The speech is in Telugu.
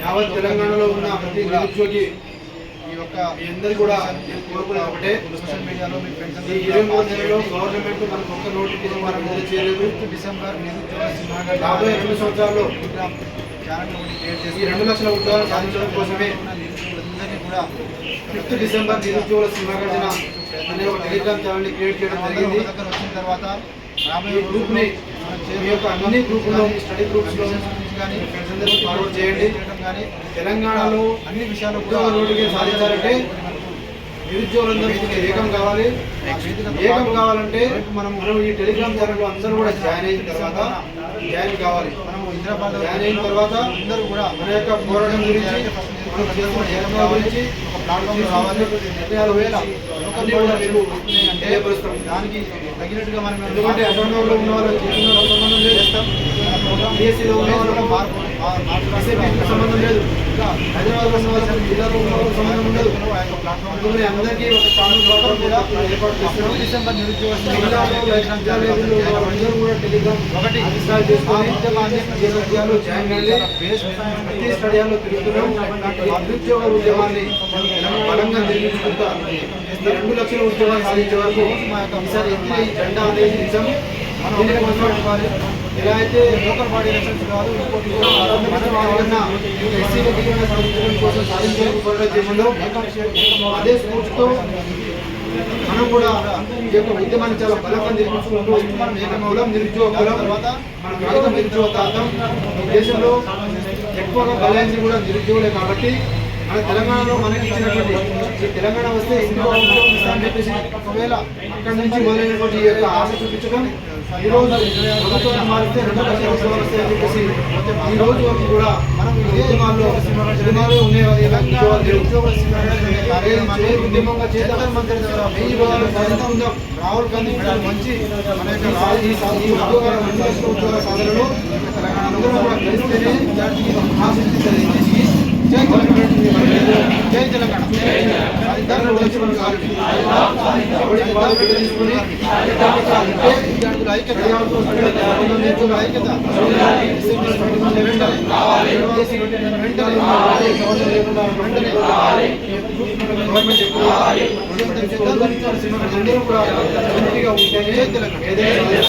యావత్ తెలంగాణలో ఉన్న ప్రతి నిరుద్యోగి మీ అందరూ కూడా కోరుకునే ఒకటే, సోషల్ మీడియాలో మీ ఫ్రెండ్స్ ఈ 23 నెలలో గవర్నమెంట్ మనకు ఒక్క నోటిఫికేషన్ మనం విడుదల చేయలేదు. డిసెంబర్ రాబోయే 2 సంవత్సరాల్లో ఛానల్ క్రియేట్ చేసి ఈ 2 లక్షల ఉద్యోగాలు సాధించడం కోసమే నిరుద్యోగులందరినీ కూడా 5 డిసెంబర్ నిరుద్యోగుల సింహగర్జన అనే ఒక టెలిగ్రామ్ ఛానల్ని క్రియేట్ చేయడం జరిగింది. వచ్చిన తర్వాత ఈ గ్రూప్ని మీ యొక్క అన్ని గ్రూపుల్లో స్టడీ గ్రూప్స్లో కానీ ఫ్రెండ్స్ అందరికీ ఫార్వర్డ్ చేయండి. కానీ తెలంగాణలో అన్ని విషయాలు ఉద్యోగ నోటిఫికేషన్ సాధించాలంటే నిరుద్యోగులందరూ ఏకం కావాలి. ఏకం కావాలంటే మనం ఈ టెలిగ్రామ్ ఛానల్లో అందరూ కూడా జాయిన్ అయిన తర్వాత జాయిన్ కావాలి. మనం హైదరాబాద్ జాయిన్ అయిన తర్వాత అందరూ కూడా మన యొక్క పోరాటం గురించి, మనం చేస్తున్న ఏకం గురించి ఒక ప్లాట్ఫామ్ రావాలి. 36,000 అన్ని కూడా మీకు తెలియపరుస్తాం. దానికి తగినట్టుగా మనం ఎందుకంటే అసెంబ్లీలో ఉన్న వాళ్ళు చేస్తున్న సంబంధం లేదు, బీఎస్సీలో ఉన్న వాళ్ళు సంబంధం లేదు, హైదరాబాద్లో ఉన్న వాళ్ళకి జిల్లాలో ఉన్న వాళ్ళకి సంబంధం ఉండదు. అందుకని అందరికీ ఒక కామన్ ప్లాట్ఫామ్ కూడా ఏర్పాటు చేస్తున్నాం. డిసెంబర్ నిరుద్యోగ అందరూ కూడా టెలిగ్రామ్ ఒకటి ఇన్స్టాల్ చేసుకొని ఉద్యోగాలు జాయిన్ అయ్యి ప్రతి స్టడియాల్లో తిరుగుతున్నాం. నిరుద్యోగ ఉద్యమాన్ని బలంగా నిర్మించుకుంటా ఈ 2 లక్షల ఉద్యోగాలు సాధించే వరకు ఈసారి ఎత్తిన ఈ జెండా అనేది నిజం. దీనికి కొనసాగించాలి. ఎలా అయితే లోకల్ బాడీ ఎలక్షన్స్ కాదు, ఇంకోటి ఎస్సీలకి సాధించడం కోసం సాధించడంలో అదే స్ఫూర్తితో మనం కూడా ఈ యొక్క ఉద్యమాన్ని చాలా బలంగా నిర్మించుకుంటూ మనం కులం నిరుద్యోగ కులం తర్వాత మన ప్రాంత నిరుద్యోగ ప్రాంతం ఈ దేశంలో ఎక్కువగా బలైంది కూడా నిరుద్యోగులే. కాబట్టి మన తెలంగాణలో మనకి ఇచ్చినటువంటి ఈ తెలంగాణ వస్తే ఇంకో ఉద్యోగం ఇస్తామని చెప్పేసి ఒకవేళ అక్కడి నుంచి మొదలైనటువంటి ఈ యొక్క ఆశ చూపించడం, ఈరోజు ప్రభుత్వాన్ని మారిస్తే 2 లక్షల ఉద్యోగాలు వస్తాయని చెప్పేసి ఈ రోజు వరకు కూడా మనం ఉద్యమాల్లో ఉండేవారు. ఉద్యమంగా చేద్దాం రాహుల్ గాంధీ మంచి మన యొక్క ఈ ఉద్యోగాల 2 లక్షల ఉద్యోగాల సాధనలో అందరూ కూడా కలిస్తేనే ఆశిస్తుంది. జై తెలంగాణ, జై తెలంగాణ. తీసుకుని విద్యార్థుల ఐక్యత, ఐక్యత గవర్నమెంట్ అందరూ కూడా ఉంటేనే తెలంగాణ.